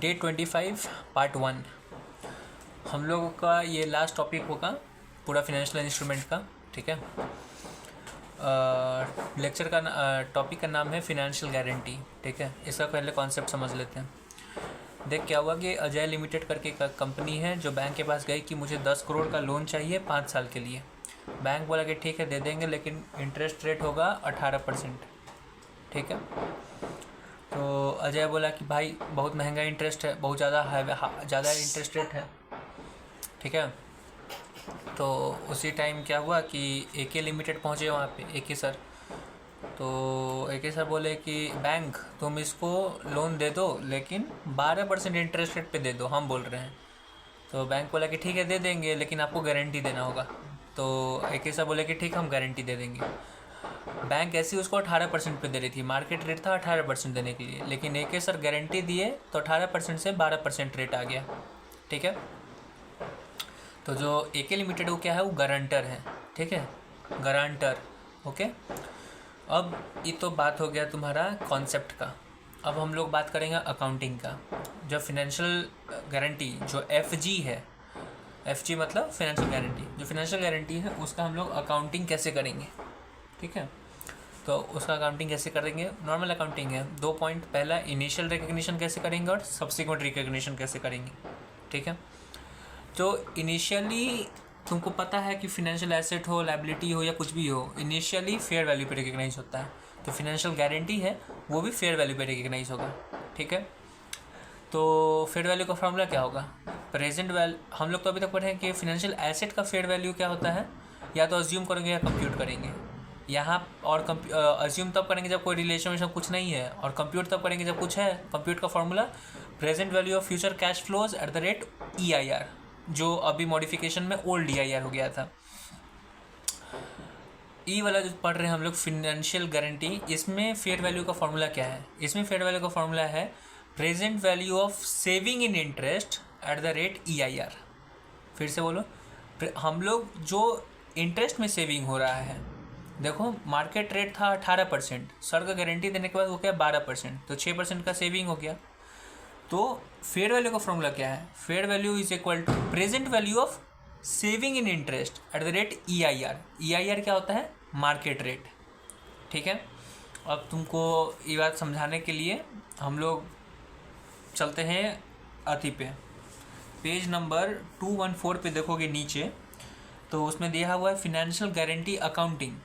Day 25 part 1 हम लोगों का ये लास्ट टॉपिक होगा पूरा फिनेंशियल इंस्ट्रूमेंट का। ठीक है, लेक्चर का टॉपिक का नाम है फिनेंशियल गारंटी। ठीक है, इसका पहले कॉन्सेप्ट समझ लेते हैं। देख क्या हुआ कि अजय लिमिटेड करके एक कंपनी है जो बैंक के पास गई कि मुझे 10 करोड़ का लोन चाहिए 5 साल के लिए। बैंक बोला कि ठीक है दे देंगे, लेकिन इंटरेस्ट रेट होगा 18%। ठीक है, तो अजय बोला कि भाई बहुत महंगा इंटरेस्ट है, बहुत ज़्यादा इंटरेस्ट रेट है। ठीक है, तो उसी टाइम क्या हुआ कि एके लिमिटेड पहुँचे वहाँ पे, एके सर। तो एके सर बोले कि बैंक तुम इसको लोन दे दो, लेकिन 12% इंटरेस्ट रेट पे दे दो, हम बोल रहे हैं। तो बैंक बोला कि ठीक है दे देंगे, लेकिन आपको गारंटी देना होगा। तो एके सर बोले कि ठीक हम गारंटी दे देंगे। बैंक ऐसी उसको 18% पे दे रही थी, मार्केट रेट था 18% देने के लिए, लेकिन एके सर गारंटी दिए तो 18% से 12% रेट आ गया। ठीक है, तो जो एके लिमिटेड वो क्या है, वो गारंटर है। ठीक है, गारंटर। ओके, अब ये तो बात हो गया तुम्हारा कॉन्सेप्ट का। अब हम लोग बात करेंगे अकाउंटिंग का। जो फिनेंशियल गारंटी जो एफजी है, एफजी मतलब फिनेंशियल गारंटी, जो फिनेंशियल गारंटी है उसका हम लोग अकाउंटिंग कैसे करेंगे। ठीक है, तो उसका अकाउंटिंग कैसे करेंगे, नॉर्मल अकाउंटिंग है। 2 पॉइंट, पहला इनिशियल रिकग्निशन कैसे करेंगे और सब्सिक्वेंट रिकग्निशन कैसे करेंगे। ठीक है, तो इनिशियली तुमको पता है कि फिनेंशियल एसेट हो, लायबिलिटी हो या कुछ भी हो, इनिशियली फेयर वैल्यू पे रिकग्नाइज होता है। तो फिनेंशियल गारंटी है वो भी फेयर वैल्यू पे रिकग्नाइज होगा। ठीक है, तो फेयर वैल्यू का फॉर्मूला क्या होगा, प्रेजेंट वैल्यू। हम लोग तो अभी तक पढ़े हैं कि फिनेंशियल एसेट का फेयर वैल्यू क्या होता है, या तो अज्यूम करेंगे या कंप्यूट करेंगे यहाँ। और अज्यूम तब करेंगे जब कोई रिलेशन में कुछ नहीं है, और कंप्यूट तब करेंगे जब कुछ है। कंप्यूट का formula present value of future cash flows eight the rate EIR, जो अभी मॉडिफिकेशन में ओल्ड EIR हो गया था। ई वाला जो पढ़ रहे हैं हम लोग फिनेंशियल गारंटी, इसमें फेयर वैल्यू का फॉर्मूला क्या है, इसमें फेयर वैल्यू का फॉर्मूला है present value of saving in interest at the rate EIR। फिर से बोलो, हम लोग जो इंटरेस्ट में सेविंग हो रहा है, देखो मार्केट रेट था 18%, सर का गारंटी देने के बाद वो क्या 12%, तो 6% का सेविंग हो गया। तो फेयर वैल्यू का फॉर्मूला क्या है, fair value is equal to present value of saving in interest at the rate EIR। EIR क्या होता है, मार्केट रेट। ठीक है, अब तुमको ये बात समझाने के लिए हम लोग चलते हैं अति पे, पेज नंबर 214 पे देखोगे नीचे, तो उसमें दिया हुआ है financial guarantee accounting.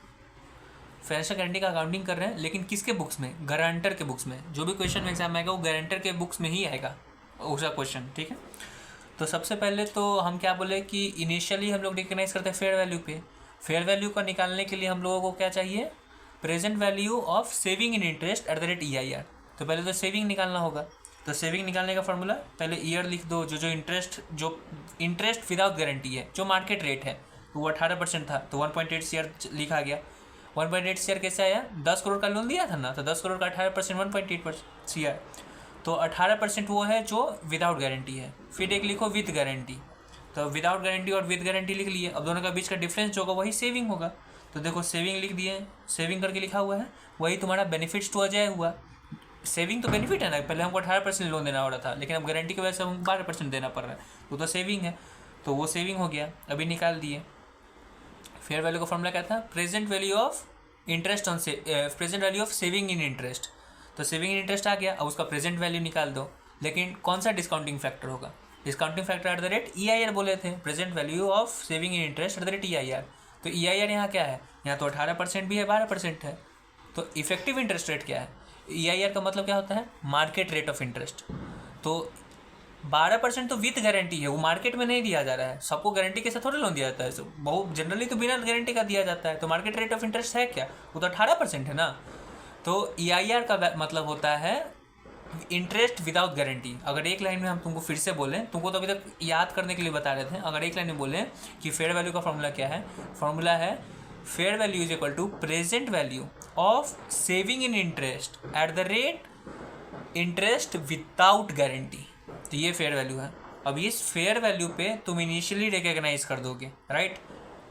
Financial guarantee का अकाउंटिंग कर रहे हैं, लेकिन किसके बुक्स में, गारंटर के बुक्स में। जो भी क्वेश्चन में एग्जाम आएगा वो गारंटर के बुक्स में ही आएगा उसका क्वेश्चन। ठीक है, तो सबसे पहले तो हम क्या बोले कि इनिशियली हम लोग रिकग्नाइज करते हैं फेयर वैल्यू पे। फेयर वैल्यू का निकालने के लिए हम लोगों को क्या चाहिए, present value of saving in interest at the rate EIR। तो पहले तो सेविंग निकालना होगा। तो सेविंग निकालने का फॉर्मूला, पहले ईयर लिख दो, जो इंटरेस्ट विदाउट गारंटी है, जो मार्केट रेट है, वो 18% था, तो 1.8 CR लिखा गया। 1.8 CR कैसे आया, 10 करोड़ का लोन दिया था ना, तो 10 करोड़ का 18% 1.8 CR, तो 18% वो है जो विदाउट गारंटी है। फिर एक लिखो विद गारंटी, तो विदाउट गारंटी और विद गारंटी लिख लिए। अब दोनों का बीच का डिफरेंस जो होगा वही सेविंग होगा। तो देखो सेविंग लिख दिए, सेविंग करके लिखा हुआ है, वही तुम्हारा बेनिफिट्स टू अजय हुआ। सेविंग तो बेनिफिट है ना, पहले हमको 18% लोन देना हो रहा था, लेकिन अब गारंटी की वजह से हमको 12% देना पड़ रहा है, तो सेविंग है, तो वो सेविंग हो गया, अभी निकाल दिए। फेयर वैल्यू का फॉर्मूला क्या था, present value of interest on present value of saving in interest. तो सेविंग इन इंटरेस्ट आ गया, अब उसका प्रेजेंट वैल्यू निकाल दो, लेकिन कौन सा डिस्काउंटिंग फैक्टर होगा, discounting factor eight the rate EIR बोले थे, present value of saving in interest at the rate EIR। तो EIR यहाँ क्या है, यहाँ तो 18% भी है, 12% है। तो इफेक्टिव इंटरेस्ट रेट क्या है, EIR का मतलब क्या होता है, मार्केट रेट ऑफ इंटरेस्ट। तो 12% तो विथ गारंटी है, वो मार्केट में नहीं दिया जा रहा है। सबको गारंटी के साथ थोड़ा लोन दिया जाता है, बहुत जनरली तो बिना गारंटी का दिया जाता है। तो मार्केट रेट ऑफ इंटरेस्ट है क्या, वो तो 18% है ना। तो EIR का मतलब होता है इंटरेस्ट विदाउट गारंटी। अगर एक लाइन में हम तुमको फिर से बोलें, तुमको तो अभी तक याद करने के लिए बता रहे थे, अगर एक लाइन में बोलें कि फेयर वैल्यू का फॉर्मूला क्या है, फॉर्मूला है fair value is equal to present value of saving in interest at the rate interest without guarantee. तो ये फेयर वैल्यू है। अब इस फेयर वैल्यू पे तुम इनिशियली रिकग्नाइज कर दोगे, राइट।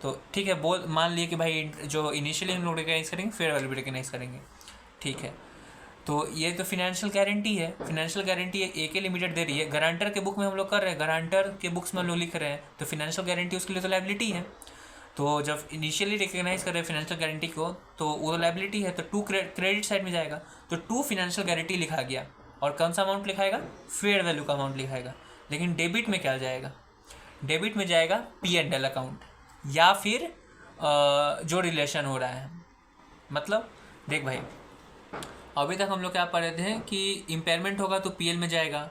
तो ठीक है, मान लिए कि भाई जो इनिशियली हम लोग रिकग्नाइज करेंगे फेयर वैल्यू भी रिकग्नाइज करेंगे। ठीक है, तो ये तो फिनेंशियल गारंटी है, फिनेंशियल गारंटी AK लिमिटेड दे रही है। गारंटर के बुक में हम लोग कर रहे हैं, गारंटर के बुक्स में हम लोग लिख रहे हैं, तो फिनेंशियल गारंटी उसके लिए तो लाइबिलिटी है। तो जब इनिशियली रिकग्नाइज कर रहे हैं फिनेंशियल गारंटी को, तो वो लाइबिलिटी है, तो टू क्रेडिट साइड में जाएगा, तो टू फिनेंशियल गारंटी लिखा गया। और कौन सा अमाउंट लिखाएगा? फेयर वैल्यू का अमाउंट लिखाएगा। लेकिन डेबिट में क्या जाएगा? डेबिट में जाएगा P&L अकाउंट, या फिर जो रिलेशन हो रहा है। मतलब देख भाई, अभी तक हम लोग क्या पढ़ रहे थे कि इम्पेयरमेंट होगा तो PL में जाएगा,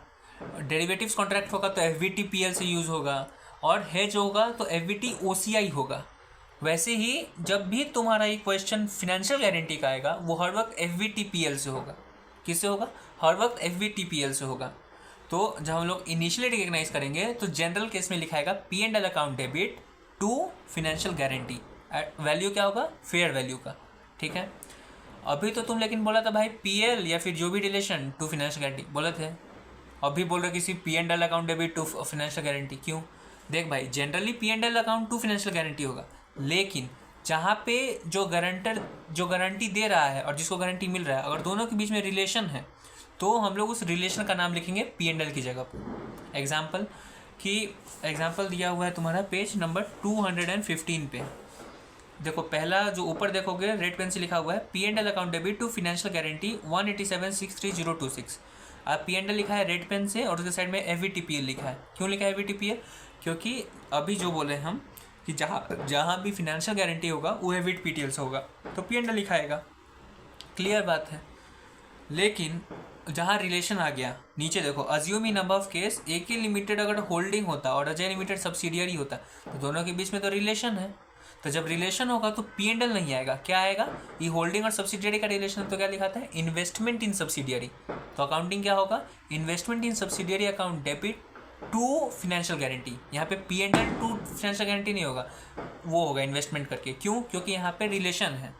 डेरिवेटिव्स कॉन्ट्रैक्ट होगा तो FVT PL से यूज़ होगा, और हेज होगा तो FVT OCI होगा। वैसे ही जब भी तुम्हारा एक क्वेश्चन फिनेंशियल गारंटी का आएगा, वो हर वक्त FVT PL से होगा। किससे होगा? हर वक्त FVT PL से होगा। तो जब हम लोग इनिशियली रिकग्नाइज करेंगे तो जनरल केस में लिखाएगा P&L account debit to financial guarantee. Value क्या होगा? फेयर वैल्यू का। ठीक है, अभी तो तुम लेकिन बोला था भाई PL या फिर जो भी रिलेशन टू फिनेंशियल गारंटी बोले थे, अभी बोल रहे किसी P&L account debit to financial guarantee. क्यों? देख भाई, generally P&L account to financial guarantee होगा, लेकिन जहाँ पे जो गारंटर जो गारंटी दे रहा है और जिसको गारंटी मिल रहा है, अगर दोनों के बीच में रिलेशन है, तो हम लोग उस रिलेशन का नाम लिखेंगे P&L की जगह पर। एग्जाम्पल दिया हुआ है तुम्हारा पेज नंबर 215 पे। देखो, पहला जो ऊपर देखोगे रेड पेन से लिखा हुआ है P&L account debit to financial guarantee 187,63026। अब P&L लिखा है रेड पेन से, और उसके साइड में FVTPL लिखा है। क्यों लिखा है FVTPL? क्योंकि अभी जो बोले हम कि जहाँ भी फिनेंशियल गारंटी होगा वो FVTPL से होगा, तो P&L लिखाएगा। क्लियर बात है। लेकिन जहाँ रिलेशन आ गया, नीचे देखो, assume in number of case AK limited अगर होल्डिंग होता और अजय लिमिटेड सब्सिडियरी होता, तो दोनों के बीच में तो रिलेशन है। तो जब रिलेशन होगा तो P&L नहीं आएगा, क्या आएगा? ये होल्डिंग और सब्सिडियरी का रिलेशन, तो क्या लिखाता है? Investment in subsidiary. तो अकाउंटिंग क्या होगा? Investment in subsidiary account debit to financial guarantee. यहाँ पे P&L टू फिनेंशियल गारंटी नहीं होगा, वो होगा इन्वेस्टमेंट करके। क्यों? क्योंकि यहाँ पे रिलेशन है।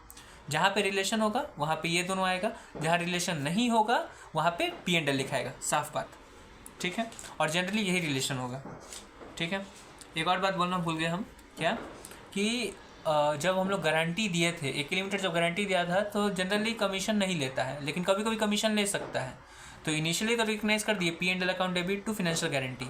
जहाँ पे रिलेशन होगा वहाँ पे ये दोनों आएगा, जहाँ रिलेशन नहीं होगा वहाँ पे P&L लिखाएगा। साफ बात, ठीक है। और जनरली यही रिलेशन होगा, ठीक है। एक और बात बोलना भूल गए हम, क्या कि जब हम लोग गारंटी दिए थे, AK लिमिटेड जब गारंटी दिया था, तो जनरली कमीशन नहीं लेता है, लेकिन कभी कभी कमीशन ले सकता है। तो इनिशियली तो रिकग्नाइज कर दिए P&L account debit to financial guarantee.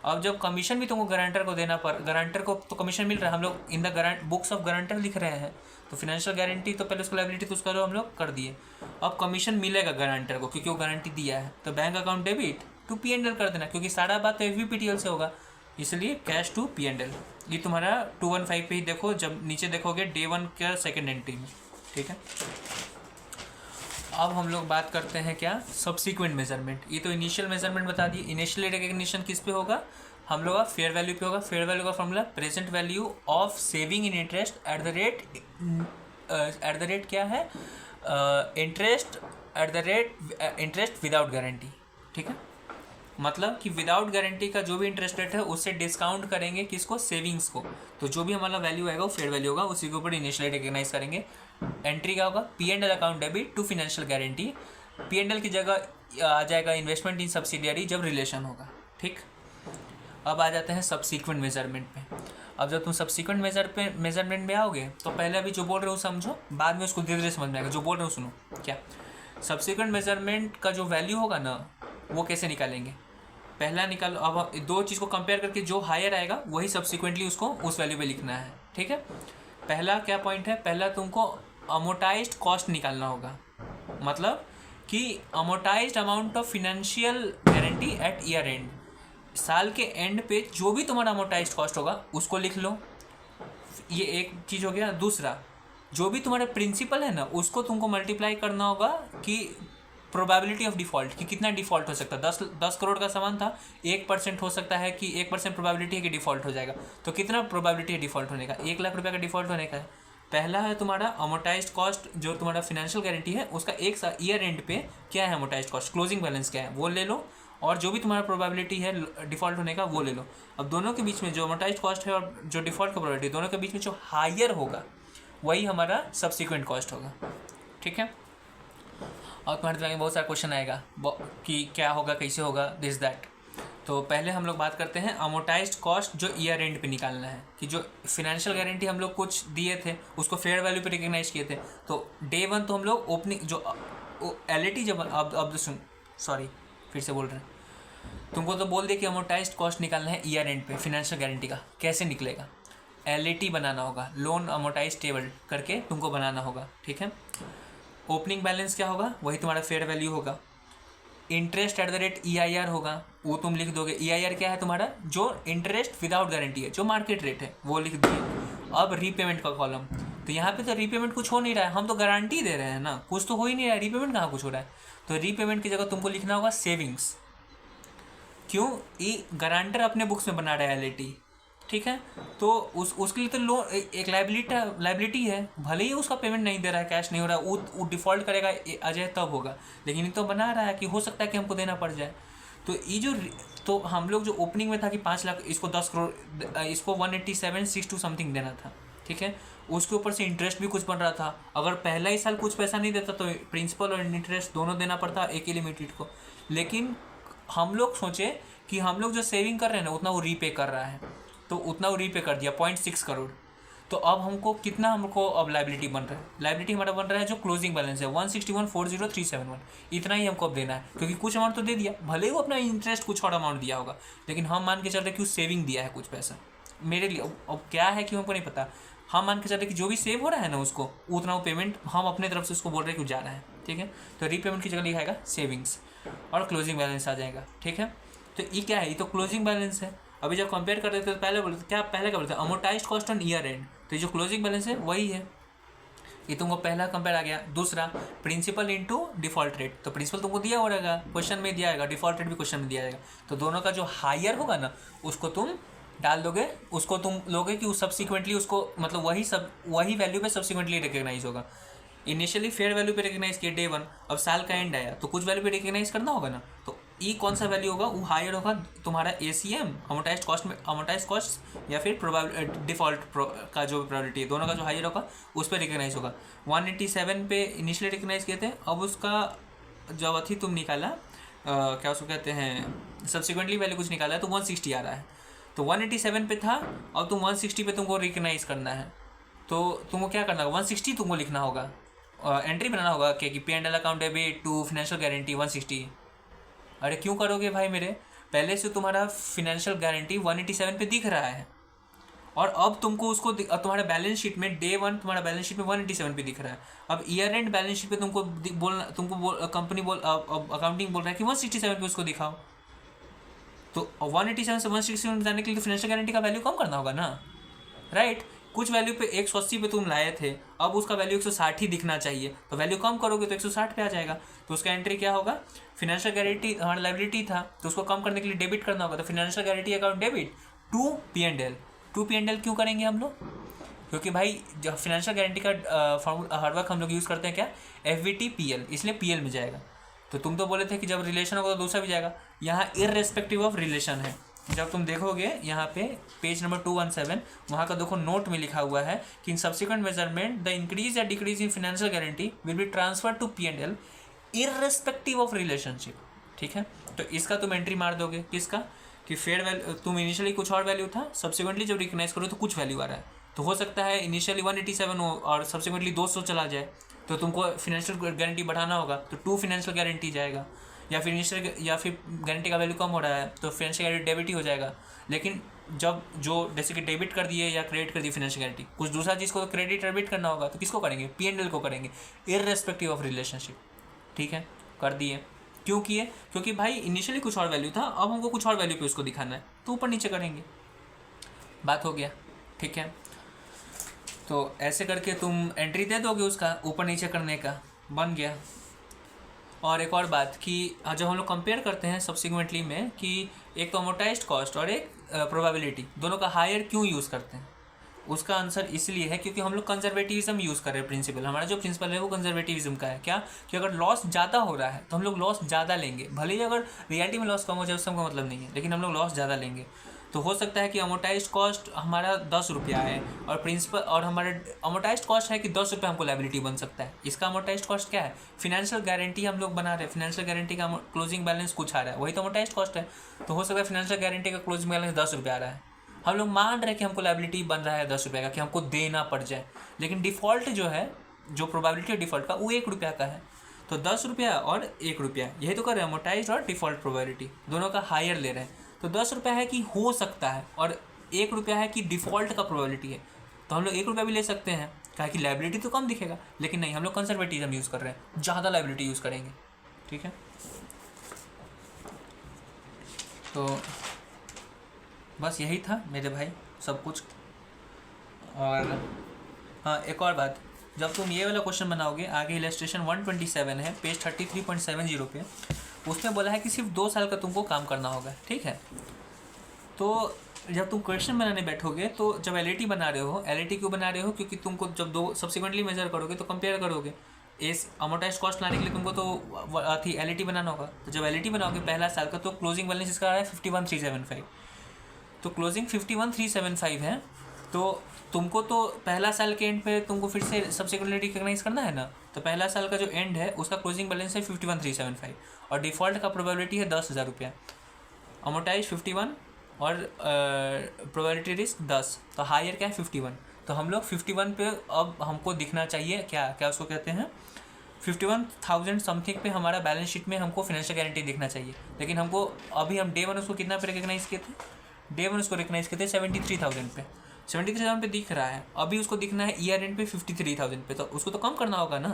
अब जब कमीशन भी तुमको गारंटर को देना गारंटर को तो कमीशन मिल रहा है, हम लोग in the books of guarantor लिख रहे हैं, तो फिनेंशियल गारंटी तो पहले उसको लायबिलिटी तो उसका हम लोग कर दिए। अब कमीशन मिलेगा गारंटर को क्योंकि वो गारंटी दिया है, तो bank account debit to P&L कर देना, क्योंकि सारा बात तो FVPTL से होगा, इसलिए कैश टू P&L। ये तुम्हारा 215 पे ही देखो, जब नीचे देखोगे Day 1 का सेकेंड एंट्री में, ठीक है। अब हम लोग बात करते हैं क्या? Subsequent measurement. ये तो इनिशियल मेजरमेंट बता दिए। इनिशियल रिकग्निशन किस पे होगा? हम लोग का फेयर वैल्यू पे होगा। फेयर वैल्यू का formula present value of saving in interest at the rate क्या है? इंटरेस्ट विदाउट गारंटी, ठीक है। मतलब कि विदाउट गारंटी का जो भी इंटरेस्ट रेट है उससे डिस्काउंट करेंगे किसको? सेविंग्स को। तो जो भी हमारा वैल्यू आएगा वो फेयर वैल्यू होगा, उसी के ऊपर इनिशियली रिकग्नाइज करेंगे। एंट्री क्या होगा? P&L account debit to financial guarantee. P&L की जगह आ जाएगा इन्वेस्टमेंट इन सब्सिडियरी जब रिलेशन होगा, ठीक। अब आ जाते हैं सब्सिक्वेंट मेजरमेंट पे। अब जब तुम सब्सिक्वेंट मेजरमेंट में आओगे तो पहले अभी जो बोल रहे हो समझो, बाद में उसको धीरे धीरे समझ में आएगा। जो बोल रहे हो सुनो। क्या सब्सिक्वेंट मेजरमेंट का जो वैल्यू होगा ना, वो कैसे निकालेंगे? पहला निकालो। अब दो चीज़ को कंपेयर करके जो हायर आएगा वही सब्सिक्वेंटली उसको उस वैल्यू पे लिखना है, ठीक है। पहला क्या पॉइंट है? पहला तुमको अमोर्टाइज्ड कॉस्ट निकालना होगा, मतलब कि amortised amount of financial guarantee at year end. साल के एंड पे जो भी तुम्हारा अमोर्टाइज्ड कॉस्ट होगा उसको लिख लो, ये एक चीज़ हो गया। दूसरा, जो भी तुम्हारा प्रिंसिपल है ना, उसको तुमको मल्टीप्लाई करना होगा कि प्रोबेबिलिटी ऑफ डिफ़ॉल्ट, कि कितना डिफ़ॉल्ट हो सकता है। 10 करोड़ का सामान था, 1% हो सकता है कि 1% प्रोबेबिलिटी है कि डिफ़ॉल्ट हो जाएगा। तो कितना प्रोबेबिलिटी है डिफ़ॉल्ट होने का? 1 लाख रुपये का डिफ़ॉल्ट होने का है। पहला है तुम्हारा अमोर्टाइज्ड कॉस्ट, जो तुम्हारा फिनेंशियल गारंटी है उसका एक ईयर एंड पे क्या है अमोर्टाइज्ड कॉस्ट, क्लोजिंग बैलेंस क्या है वो ले लो, और जो भी तुम्हारा प्रोबेबिलिटी है डिफ़ॉल्ट होने का वो ले लो। अब दोनों के बीच में जो अमोर्टाइज्ड कॉस्ट है और जो डिफ़ॉल्ट का प्रोबेबिलिटी, दोनों के बीच में जो हायर होगा वही हमारा सब्सिक्वेंट कॉस्ट होगा, ठीक है। और तुम्हारे दिमाग में बहुत सारा क्वेश्चन आएगा कि क्या होगा, कैसे होगा, दिस दैट। तो पहले हम लोग बात करते हैं अमोर्टाइज्ड कॉस्ट जो ईयर एंड पे निकालना है, कि जो फिनेंशियल गारंटी हम लोग कुछ दिए थे उसको फेयर वैल्यू पे रिकग्नाइज किए थे। तो Day 1 तो हम लोग ओपनिंग जो LAT जब अब सुन, सॉरी फिर से बोल रहे हैं, तुमको तो बोल दे कि अमोर्टाइज्ड कॉस्ट निकालना है ईयर एंड पे फिनेंशियल गारंटी का, कैसे निकलेगा? LAT बनाना होगा, लोन अमोर्टाइज टेबल करके तुमको बनाना होगा, ठीक है। ओपनिंग बैलेंस क्या होगा? वही तुम्हारा फेयर वैल्यू होगा। Interest at the rate EIR होगा, वो तुम लिख दोगे। EIR क्या है तुम्हारा? जो इंटरेस्ट विदाउट गारंटी है, जो मार्केट रेट है, वो लिख दिए। अब रीपेमेंट का कॉलम, तो यहाँ पे तो रीपेमेंट कुछ हो नहीं रहा है, हम तो गारंटी दे रहे हैं ना, कुछ तो हो ही नहीं रहा है, रीपेमेंट कहाँ कुछ हो रहा है। तो रीपेमेंट की जगह तुमको लिखना होगा सेविंग्स। क्यों? ये गारंटर अपने बुक्स में बना रहा है LAT, ठीक है। तो उसके लिए तो लोन एक लाइबिलिटी है, भले ही उसका पेमेंट नहीं दे रहा है, कैश नहीं हो रहा है, वो डिफ़ॉल्ट करेगा अजय तब होगा, लेकिन ये तो बना रहा है कि हो सकता है कि हमको देना पड़ जाए। तो ये जो तो हम लोग जो ओपनिंग में था कि 5 लाख, इसको 10 करोड़, इसको 187,6 समथिंग देना था, ठीक है। उसके ऊपर से इंटरेस्ट भी कुछ बन रहा था। अगर पहला ही साल कुछ पैसा नहीं देता तो प्रिंसिपल और इंटरेस्ट दोनों देना पड़ता एक ही लिमिटेड को। लेकिन हम लोग सोचे कि हम लोग जो सेविंग कर रहे हैं ना उतना वो रीपे कर रहा है, तो उतना वो रीपे कर दिया 0.6 करोड़। तो अब हमको कितना, हमको अब लाइबिलिटी बन रहा है, लाइबिलिटी हमारा बन रहा है जो क्लोजिंग बैलेंस है 161,40,371, इतना ही हमको अब देना है, क्योंकि कुछ अमाउंट तो दे दिया, भले ही वो अपना इंटरेस्ट कुछ और अमाउंट दिया होगा, लेकिन हम मान के चल रहे कि वो सेविंग दिया है कुछ पैसा मेरे लिए। अब क्या है कि हमको नहीं पता, हम मान के चल रहे कि जो भी सेव हो रहा है ना उसको, उतना वो पेमेंट हम अपने तरफ से उसको बोल रहे हैं कि जा रहा है, ठीक है। तो रीपेमेंट की जगह लिखाएगा सेविंग्स और क्लोजिंग बैलेंस आ जाएगा, ठीक है। तो ये क्या है? ये तो क्लोजिंग बैलेंस है। अभी जब कंपेयर कर रहे थे तो पहले बोलते क्या, पहले क्या बोलते हैं? Amortised cost on year and, तो ये जो क्लोजिंग बैलेंस है वही है, ये तुमको पहला कंपेयर आ गया। दूसरा प्रिंसिपल इनटू डिफॉल्ट रेट, तो प्रिंसिपल तुमको दिया हो रहेगा, क्वेश्चन में दिया जाएगा, डिफॉल्ट रेट भी क्वेश्चन में दिया जाएगा। तो दोनों का जो हायर होगा ना उसको तुम डाल दोगे, उसको तुम लोगे कि सब्सिक्वेंटली उसको, मतलब वही वैल्यू पे सब्सिक्वेंटली रिकग्नाइज होगा। इनिशियली फेयर वैल्यू पे रिकग्नाइज किया डे 1, अब साल का एंड आया तो कुछ वैल्यू पे रिकग्नाइज करना होगा ना। तो ई कौन सा वैल्यू होगा? वो हायर होगा तुम्हारा ACM अमोर्टाइज्ड कॉस्ट में, अमोर्टाइज्ड कॉस्ट या फिर डिफॉल्ट का जो प्रोबेबिलिटी है, दोनों का जो हायर होगा उस पर रिकग्नाइज होगा। 187 पे इनिशियली रिकग्नाइज किए थे, अब उसका जब अथी तुम निकाला, क्या उसको कहते हैं, सब्सिक्वेंटली वैल्यू कुछ निकाला है तो 160 आ रहा है। तो 187 पे था, अब तुम 160 पे तुमको रिकग्नाइज करना है, तो तुमको क्या करना होगा? 160 तुमको लिखना होगा, एंट्री बनाना होगा कि P&L account debit to financial guarantee 160। अरे क्यों करोगे भाई मेरे? पहले से तुम्हारा फिनेंशियल गारंटी 187 पे दिख रहा है, और अब तुमको उसको तुम्हारा बैलेंस शीट में डे 1 तुम्हारा बैलेंस शीट में 187 पे दिख रहा है। अब ईयर एंड बैलेंस शीट पे तुमको कंपनी अकाउंटिंग बोल रहा है कि 167 पे उसको दिखाओ। तो 187 से 167 जाने के लिए तो फिनेंशियल गारंटी का वैल्यू कम करना होगा ना, राइट। कुछ वैल्यू पे 180 पे तुम लाए थे, अब उसका वैल्यू 160 ही दिखना चाहिए, तो वैल्यू कम करोगे तो 160 पे आ जाएगा। तो उसका एंट्री क्या होगा? फिनेंशियल गारंटी हमारा लाइबिलिटी था तो उसको कम करने के लिए डेबिट करना होगा, तो financial guarantee account debit to P&L क्यों करेंगे हम लोग? क्योंकि भाई जो फिनेंशियल गारंटी का फॉर्मूला हर वक्त हम लोग यूज़ करते हैं क्या? FVT-PL, इसलिए PL में जाएगा। तो तुम तो बोले थे कि जब रिलेशन होगा तो दूसरा भी जाएगा, यहाँ इररेस्पेक्टिव ऑफ रिलेशन है। जब तुम देखोगे यहाँ पे पेज नंबर 217, वहाँ का देखो नोट में लिखा हुआ है कि in subsequent measurement the increase या decrease in financial guarantee will be transfer to P&L irrespective of relationship, ठीक है। तो इसका तुम एंट्री मार दोगे, किसका? कि फेयर वैल्यू तुम इनिशियली कुछ और वैल्यू था, सब्सिक्वेंटली जब रिकग्नाइज करो तो कुछ वैल्यू आ रहा है, तो हो सकता है इनिशियली 187 हो और सब्सिक्वेंटली 200 चला जाए, तो तुमको फिनेंशियल गारंटी बढ़ाना होगा, तो टू फिनेंशियल गारंटी जाएगा। या फिर इनिशियल या फिर गारंटी का वैल्यू कम हो रहा है तो फिनेंशियल गारंटी डेबिट ही हो जाएगा। लेकिन जब जो जैसे कि डेबिट कर दिए या क्रेडिट कर दी फिनेंशियल गारंटी, कुछ दूसरा चीज़ को तो क्रेडिट डेबिट करना होगा, तो किसको करेंगे? P&L को करेंगे इररेस्पेक्टिव ऑफ रिलेशनशिप, ठीक है। कर दिए, क्यों किए? क्योंकि भाई इनिशियली कुछ और वैल्यू था, अब हमको कुछ और वैल्यू पे उसको दिखाना है, तो ऊपर नीचे करेंगे, बात हो गया, ठीक है। तो ऐसे करके तुम एंट्री दे दोगे उसका ऊपर नीचे करने का, बन गया। और एक और बात कि जब हम लोग कंपेयर करते हैं सब्सिक्वेंटली में कि एक तो अमोर्टाइज्ड कॉस्ट और एक प्रोबेबिलिटी, दोनों का हायर क्यों यूज़ करते हैं, उसका आंसर इसलिए है क्योंकि हम लोग कंजर्वेटिविज्म यूज़ कर रहे हैं। प्रिंसिपल हमारा जो प्रिंसिपल है वो कंजर्वेटिविज्म का है, क्या कि अगर लॉस ज़्यादा हो रहा है तो हम लोग लॉस ज़्यादा लेंगे, भले ही अगर रियलिटी में लॉस कम हो जाए उसका हमको मतलब नहीं है, लेकिन हम लोग लॉस ज़्यादा लेंगे। तो हो सकता है कि अमोर्टाइज्ड कॉस्ट हमारा 10 रुपया है और प्रिंसिपल और हमारे अमोर्टाइज्ड कॉस्ट है कि 10 रुपये हमको लायबिलिटी बन सकता है। इसका अमोर्टाइज्ड कॉस्ट क्या है? फिनेंशियल गारंटी हम लोग बना रहे हैं, फिनेंशियल गारंटी का क्लोजिंग बैलेंस कुछ आ रहा है, वही तो अमोर्टाइज्ड कॉस्ट है। तो हो सकता है फिनेंशियल गारंटी का क्लोजिंग बैलेंस 10 रुपये आ रहा है, हम लोग मान रहे हैं कि हमको लायबिलिटी बन रहा है 10 रुपये का, कि हमको देना पड़ जाए, लेकिन डिफ़ॉल्ट जो है, जो प्रोबेबिलिटी है डिफ़ॉल्ट का वो 1 रुपया का है। तो 10 रुपया और 1 रुपया, यही तो कर रहे हैं, अमोर्टाइज और डिफ़ॉल्ट प्रोबेबिलिटी दोनों का हायर ले रहे हैं। तो 10 रुपया है कि हो सकता है और 1 रुपया है कि डिफ़ॉल्ट का प्रोबेबिलिटी है। तो हम लोग 1 रुपया भी ले सकते हैं, कहा कि लाइबिलिटी तो कम दिखेगा, लेकिन नहीं, हम लोग कंजर्वेटिज्म यूज़ कर रहे हैं, ज़्यादा लाइबिलिटी यूज़ करेंगे। ठीक है, तो बस यही था मेरे भाई सब कुछ। और हाँ, एक और बात, जब तुम ये वाला क्वेश्चन बनाओगे, आगे इलस्ट्रेशन 127 है पेज 33.70 पे, उसमें बोला है कि सिर्फ 2 साल का तुमको काम करना होगा। ठीक है, तो जब तुम क्वेश्चन बनाने बैठोगे तो जब एल बना रहे हो, एल क्यों बना रहे हो, क्योंकि तुमको जब 2 सब्सिक्वेंटली मेजर करोगे तो कंपेयर करोगे। इस अमोर्टाइज कॉस्ट लाने के लिए तुमको तो थी एल बनाना होगा। तो जब एल बनाओगे पहला साल का, तो क्लोजिंग बैलेंस इसका आ रहा है 51,375, तो क्लोजिंग 51,375 है। तो तुमको तो पहला साल के एंड पे तुमको फिर से सब्सिक्वेंटली रिकॉग्नाइज करना है ना, तो पहला साल का जो एंड है उसका क्लोजिंग बैलेंस है 51,375 और डिफ़ॉल्ट का प्रोबेबिलिटी है 10,000 रुपया, अमोर्टाइज 51 और प्रोबेबिलिटी रिस्क 10, तो हायर क्या है 51। तो हम लोग 51 पे अब हमको दिखना चाहिए, क्या क्या उसको कहते हैं, 51,000 समथिंग पे हमारा बैलेंस शीट में हमको फाइनेंशियल गारंटी दिखना चाहिए। लेकिन हमको अभी हम डे 1 उसको कितना पे रिकॉग्नाइज किए थे, डे 1 उसको रिकॉग्नाइज किए थे 73,000 पे, 73,000 पे दिख रहा है। अभी उसको दिखना है ईयर एंड पे 53,000 पे, तो उसको तो कम करना होगा ना,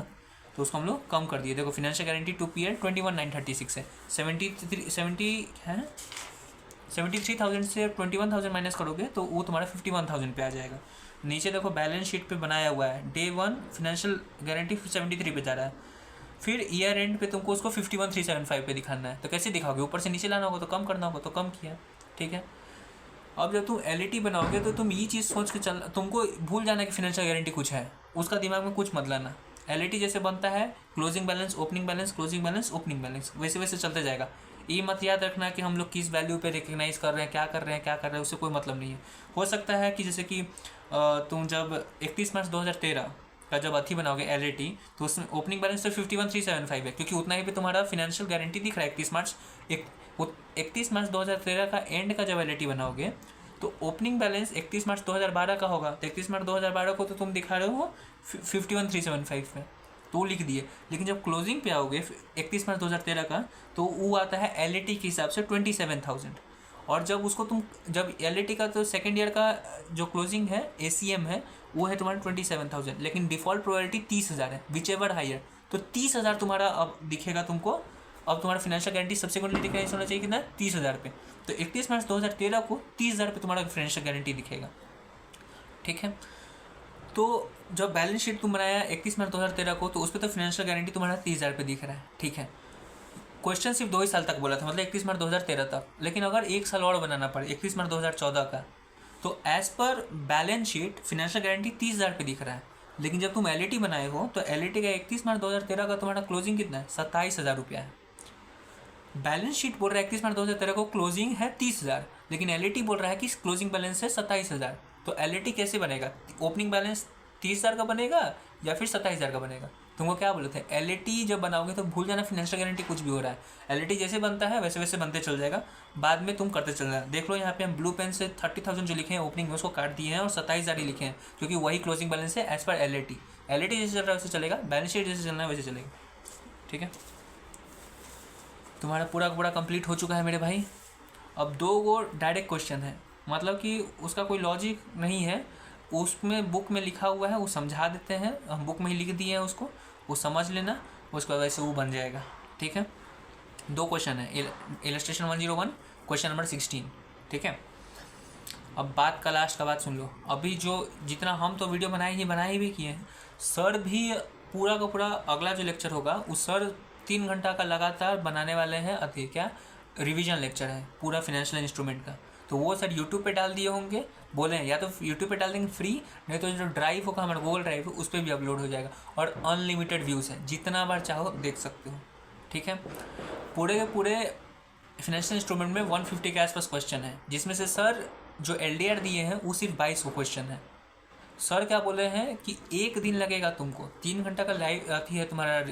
तो उसको हम लोग कम कर दिए। देखो फाइनेंशियल गारंटी 2 पीरियड 21,936 है, 73,000 से 21,000 माइनस करोगे तो वो तुम्हारा 51,000 पे आ जाएगा। नीचे देखो बैलेंस शीट पे बनाया हुआ है, डे 1 फाइनेंशियल गारंटी 73 पे जा रहा है, फिर ईयर एंड पे तुमको उसको 51,375 पे दिखाना है। तो कैसे दिखाओगे, ऊपर से नीचे लाना होगा तो कम करना होगा, तो कम किया। ठीक है, अब जब तुम एल बनाओगे तो तुम ये चीज़ सोच के चल, तुमको भूल जाना कि फाइनेंशियल गारंटी कुछ है, उसका दिमाग में कुछ मत लाना। एल जैसे बनता है closing balance opening balance closing balance opening balance, वैसे वैसे चलते जाएगा। ये मत याद रखना कि हम लोग किस वैल्यू पे रिकग्नाइज कर रहे हैं, क्या कर रहे हैं, क्या कर रहे हैं, उससे कोई मतलब नहीं है। हो सकता है कि जैसे कि तुम जब 31 मार्च 2013 का जब अथी बनाओगे एल तो उसमें ओपनिंग बैलेंस तो 51,375 है, क्योंकि उतना ही पे तुम्हारा फाइनेंशियल गारंटी दिख रहा है 31 मार्च 2013 का एंड का जब एल बनाओगे तो ओपनिंग बैलेंस 31 मार्च 2012 का होगा। तो 31 मार्च 2012 को तो तुम दिखा रहे हो 51,375 में, तो लिख दिए। लेकिन जब क्लोजिंग पे आओगे 31 मार्च 2013 का, तो वो आता है एल के हिसाब से 27,000। और जब उसको तुम जब एल का तो सेकेंड ईयर का जो क्लोजिंग है ACM है वो है तुम्हारा 27,000, लेकिन डिफ़ॉल्ट प्रोबेबिलिटी 30,000 है, विच एवर हायर। तो 30,000 तुम्हारा अब दिखेगा तुमको। अब तुम्हारा फाइनेंशियल गारंटी सब्सिक्वेंटली डिक्लाइन होना चाहिए कितना, 30,000 पे। तो 31 मार्च 2013 को 30,000 पे तुम्हारा फाइनेंशियल गारंटी दिखेगा। ठीक है, तो जब बैलेंस शीट तुम बनाया 31 मार्च 2013 को, तो उस पर तो फाइनेंशियल गारंटी तुम्हारा 30,000 पे दिख रहा है। ठीक है, क्वेश्चन सिर्फ 2 ही साल तक बोला था, मतलब 31 मार्च 2013 तक। लेकिन अगर 1 साल और बनाना पड़े 31 मार्च 2014 का, तो as per balance sheet financial guarantee 30,000 पे दिख रहा है। लेकिन जब तुम एल बनाए हो तो एल का 31 मार्च 2013 का तुम्हारा क्लोजिंग कितना है, 27,000 रुपया है। बैलेंस शीट बोल रहा है 31 मार्च 2013 को क्लोजिंग है 30,000, लेकिन एल बोल रहा है कि क्लोजिंग बैलेंस है 27,000। तो एल कैसे बनेगा, ओपनिंग बैलेंस 30,000 का बनेगा या फिर 27,000 का बनेगा। तुमको क्या बोले थे, एल जब बनाओगे तो भूल जाना फाइनेंशियल गारंटी कुछ भी हो रहा है। एल जैसे बनता है वैसे वैसे बनते चल जाएगा, बाद में तुम करते चल जाना। देख लो यहाँ पे हम ब्लू पेन से 30,000 जो लिखे हैं ओपनिंग में उसको काट दिए हैं और 27,000 ही लिखे हैं, क्योंकि वही क्लोजिंग बैलेंस है एज पर एल जैसे चल रहा है वैसे चलेगा, बैलेंस शीट जैसे चलना है वैसे चलेगा। ठीक है, तुम्हारा पूरा पूरा कंप्लीट हो चुका है मेरे भाई। अब 2 डायरेक्ट क्वेश्चन है, मतलब कि उसका कोई लॉजिक नहीं है, उसमें बुक में लिखा हुआ है, वो समझा देते हैं, हम बुक में ही लिख दिए हैं उसको, वो समझ लेना, उसके बाद वैसे वो बन जाएगा। ठीक है, 2 क्वेश्चन है, इलस्ट्रेशन 101 क्वेश्चन नंबर 16। ठीक है, अब बात का लास्ट का बात सुन लो। अभी जो जितना हम तो वीडियो बनाए भी किए हैं, सर भी पूरा का पूरा अगला जो लेक्चर होगा उस सर 3 घंटा का लगातार बनाने वाले हैं। अभी क्या रिवीजन लेक्चर है पूरा फाइनेंशियल इंस्ट्रूमेंट का, तो वो सर यूट्यूब पे डाल दिए होंगे, बोले हैं या तो यूट्यूब पे डाल देंगे फ्री, नहीं तो जो ड्राइव होगा हमारा गूगल ड्राइव उस पर भी अपलोड हो जाएगा। और अनलिमिटेड व्यूज़ है, जितना बार चाहो देख सकते हो। ठीक है, पूरे के पूरे फाइनेंशियल इंस्ट्रूमेंट में 150 के आसपास क्वेश्चन है, जिसमें से सर जो LDR दिए हैं वो सिर्फ 22 को क्वेश्चन है। सर क्या बोले हैं कि 1 दिन लगेगा तुमको, 3 घंटा का लाइव आती है तुम्हारा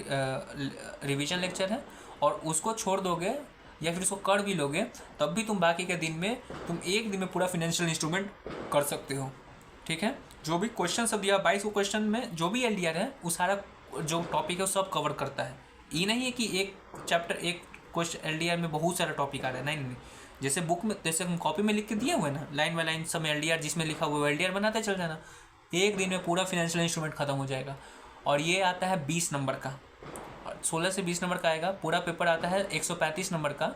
रिवीजन लेक्चर है, और उसको छोड़ दोगे या फिर उसको कर भी लोगे तब भी तुम बाकी के दिन में तुम 1 दिन में पूरा फाइनेंशियल इंस्ट्रूमेंट कर सकते हो। ठीक है, जो भी क्वेश्चन सब दिया 22 क्वेश्चन में जो भी LDR है वो सारा जो टॉपिक है वो सब कवर करता है। ये नहीं है कि एक चैप्टर एक क्वेश्चन LDR में बहुत सारा टॉपिक आ रहा है, नहीं नहीं। जैसे बुक में, जैसे हम कॉपी में लिख के दिए हुए ना, लाइन बाय लाइन सब LDR जिसमें लिखा हुआ है LDR बनाते चल जाना, एक दिन में पूरा फाइनेंशियल इंस्ट्रूमेंट खत्म हो जाएगा। और ये आता है 20 नंबर का, 16 से 20 नंबर का आएगा। पूरा पेपर आता है 135 नंबर का,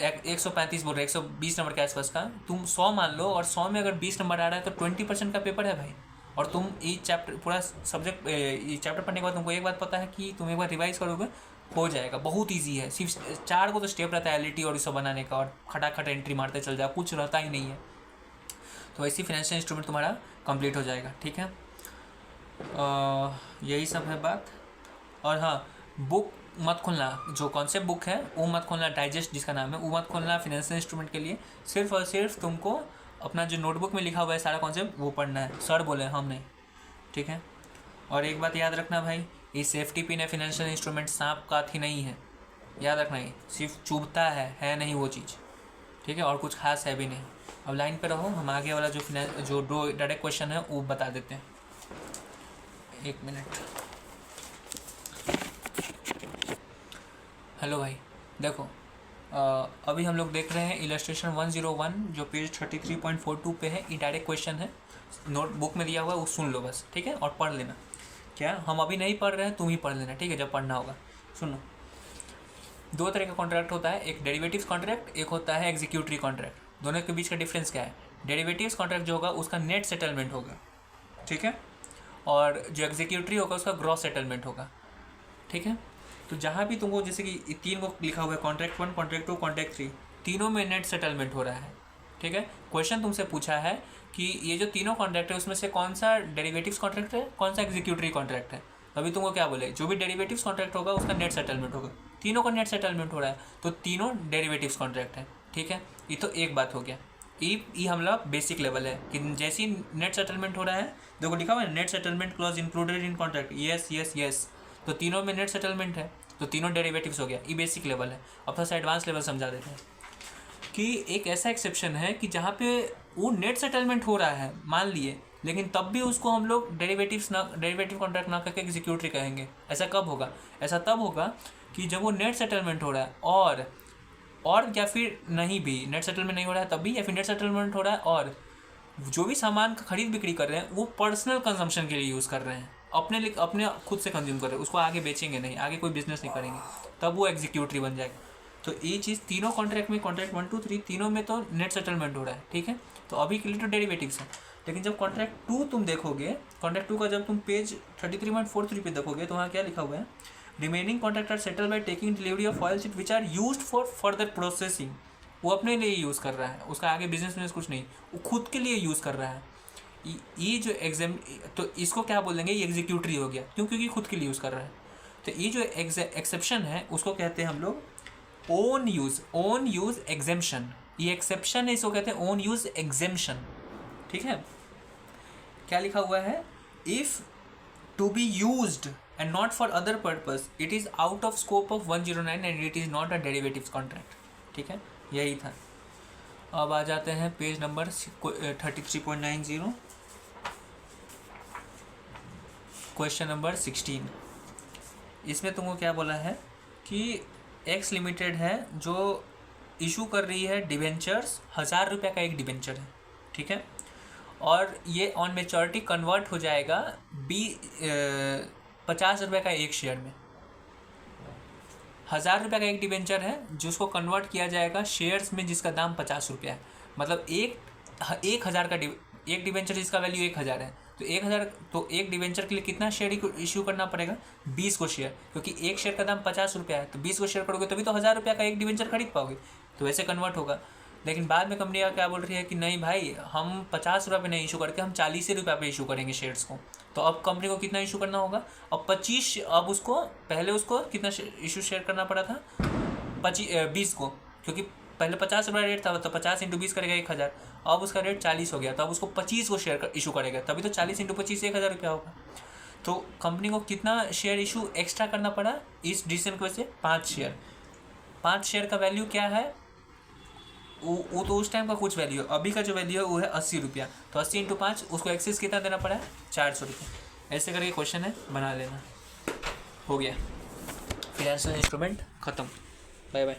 135 बोल रहे 120 नंबर के आसपास का। तुम 100 मान लो, और 100 में अगर 20 नंबर आ रहा है तो 20% का पेपर है भाई। और तुम ये चैप्टर पूरा सब्जेक्ट ये चैप्टर पढ़ने के बाद तुमको एक बात पता है कि तुम एक बार रिवाइज करोगे हो जाएगा, बहुत ईजी है। सिर्फ 4 को तो स्टेप रहता है LET और ये सब बनाने का, और खटाखट एंट्री मारते चल जाओ, कुछ रहता ही नहीं है। तो ऐसी फाइनेंशियल इंस्ट्रूमेंट तुम्हारा कंप्लीट हो जाएगा, ठीक है। यही सब है बात। और हाँ, बुक मत खोलना, जो कॉन्सेप्ट बुक है वो मत खोलना, डाइजेस्ट जिसका नाम है वो मत खोलना फाइनेंशियल इंस्ट्रूमेंट के लिए। सिर्फ और सिर्फ तुमको अपना जो नोटबुक में लिखा हुआ है सारा कॉन्सेप्ट वो पढ़ना है, सर बोले, हम नहीं, ठीक है। और एक बात याद रखना भाई, ये सेफ्टी पिन है फाइनेंशियल इंस्ट्रूमेंट, सांप काठी नहीं है, याद रखना। ये सिर्फ चुभता है नहीं वो चीज़, ठीक है, और कुछ खास है भी नहीं। अब लाइन पे रहो, हम आगे वाला जो डायरेक्ट क्वेश्चन है वो बता देते हैं। 1 मिनट। हेलो भाई, देखो अभी हम लोग देख रहे हैं इलस्ट्रेशन 101 जो पेज 33.42 पे है। ये डायरेक्ट क्वेश्चन है, नोटबुक में दिया हुआ है, वो सुन लो बस, ठीक है, और पढ़ लेना। क्या हम अभी नहीं पढ़ रहे हैं, तुम ही पढ़ लेना, ठीक है, जब पढ़ना होगा। सुनो, 2 तरह का कॉन्ट्रैक्ट होता है, एक डेरिवेटिव्स कॉन्ट्रैक्ट, एक होता है एग्जीक्यूटरी कॉन्ट्रैक्ट। दोनों के बीच का डिफरेंस क्या है? डेरिवेटिव्स कॉन्ट्रैक्ट जो होगा उसका नेट सेटलमेंट होगा, ठीक है, और जो एग्जीक्यूटरी होगा उसका ग्रॉस सेटलमेंट होगा, ठीक है। तो जहाँ भी तुमको जैसे कि 3 को लिखा हुआ है, कॉन्ट्रैक्ट 1, कॉन्ट्रैक्ट 2, कॉन्ट्रैक्ट 3, तीनों में नेट सेटलमेंट हो रहा है, ठीक है। क्वेश्चन तुमसे पूछा है कि ये जो तीनों कॉन्ट्रैक्ट है उसमें से कौन सा डेरिवेटिव्स कॉन्ट्रैक्ट है, कौन सा एग्जीक्यूटरी कॉन्ट्रैक्ट है। अभी तुमको क्या बोले, जो भी डेरिवेटिव्स कॉन्ट्रैक्ट होगा उसका नेट सेटलमेंट होगा। तीनों का नेट सेटलमेंट हो रहा है तो तीनों डेरिवेटिव्स कॉन्ट्रैक्ट है, ठीक है। ये तो एक बात हो गया। ये हमला बेसिक लेवल है कि जैसे ही नेट सेटलमेंट हो रहा है, देखो लिखा हुआ है net settlement clause included in contract, yes yes yes, तो तीनों में नेट सेटलमेंट है तो तीनों डेरिवेटिव्स हो गया। ये बेसिक लेवल है। अब थोड़ा सा एडवांस लेवल समझा देते हैं कि एक ऐसा एक्सेप्शन है कि जहाँ पे वो नेट सेटलमेंट हो रहा है मान लिए, लेकिन तब भी उसको हम लोग डेरिवेटिव कॉन्ट्रैक्ट ना करके एग्जीक्यूटरी कहेंगे। ऐसा कब होगा? ऐसा तब होगा कि जब वो नेट सेटलमेंट हो रहा है और या फिर नहीं भी नेट सेटलमेंट नहीं हो रहा है तब भी, या फिर नेट सेटलमेंट हो रहा है और जो भी सामान का खरीद बिक्री कर रहे हैं वो पर्सनल कंजम्पशन के लिए यूज़ कर रहे हैं, अपने खुद से कंज्यूम कर रहे हैं, उसको आगे बेचेंगे नहीं, आगे कोई बिजनेस नहीं करेंगे, तब वो एग्जीक्यूटरी बन जाएगा। तो ये चीज़ तीनों कॉन्ट्रैक्ट में, कॉन्ट्रैक्ट 1 2 3 तीनों में तो नेट सेटलमेंट हो रहा है, ठीक है। तो अभी के लिए तो डेरिवेटिव्स है, लेकिन जब कॉन्ट्रैक्ट 2 तुम देखोगे, कॉन्ट्रैक्ट 2 का जब तुम पेज 33.43 पे देखोगे तो वहाँ क्या लिखा हुआ है, remaining contract are settle by taking delivery of oil sheet which are used for further processing. वो अपने लिए यूज़ कर रहा है, उसका आगे बिजनेस कुछ नहीं, वो खुद के लिए यूज़ कर रहा है। ये जो एग्जाम, तो इसको क्या बोल देंगे, ये एग्जीक्यूटरी हो गया, क्यों? क्योंकि खुद के लिए यूज़ कर रहा है। तो ये जो एक्सेप्शन है उसको कहते हैं हम लोग ओन यूज़ एग्जेम्पशन। ये एक्सेप्शन है, इसको कहते हैं ओन यूज़ एग्जेम्पशन, ठीक है। क्या लिखा हुआ है, if to be used and not for other purpose it is out of scope of 109 and it is not a derivatives contract, ठीक है, यही था। अब आ जाते हैं पेज नंबर 33.90, क्वेश्चन नंबर 16। इसमें तुमको क्या बोला है कि एक्स लिमिटेड है जो इशू कर रही है डिवेंचर्स, 1000 रुपये का एक डिवेंचर है, ठीक है, और ये ऑन मेच्योरिटी कन्वर्ट हो जाएगा 50 रुपये का एक शेयर में। 1000 रुपये का एक डिवेंचर है जिसको कन्वर्ट किया जाएगा शेयर्स में जिसका दाम 50 रुपया है। मतलब 1000 का एक डिवेंचर जिसका वैल्यू 1000 है, तो 1000, तो एक डिवेंचर के लिए कितना शेयर इशू करना पड़ेगा? 20 को शेयर, क्योंकि एक शेयर का दाम 50 रुपया है, तो 20 को शेयर करोगे तभी तो 1000 रुपया का एक डिवेंचर खरीद पाओगे, तो वैसे कन्वर्ट होगा। लेकिन बाद में कंपनी क्या बोल रही है कि नहीं भाई, हम 50 रुपये पे नहीं इशू करके हम 40 रुपये पे इशू करेंगे शेयर्स को। तो अब कंपनी को कितना इशू करना होगा? अब 25, अब उसको पहले उसको कितना इशू शेयर करना पड़ा था? 20 को, क्योंकि पहले 50 रुपये रेट था, तो 50 × 20 करेगा 1000, अब उसका रेट 40 हो गया, तो अब उसको 25 को शेयर इशू करेगा, तभी तो 40 × 25 1000 रुपया होगा। तो कंपनी को कितना शेयर इशू एक्स्ट्रा करना पड़ा इस डिसीजन की वजह से? 5 शेयर। 5 शेयर का वैल्यू क्या है? वो तो उस टाइम का कुछ वैल्यू है, अभी का जो वैल्यू है वो है 80 रुपया, तो 80 × 5 उसको एक्सेस कितना देना पड़ा है? 400 रुपये। ऐसे करके क्वेश्चन है, बना लेना, हो गया। फिनेंशियल इंस्ट्रूमेंट खत्म। Bye bye.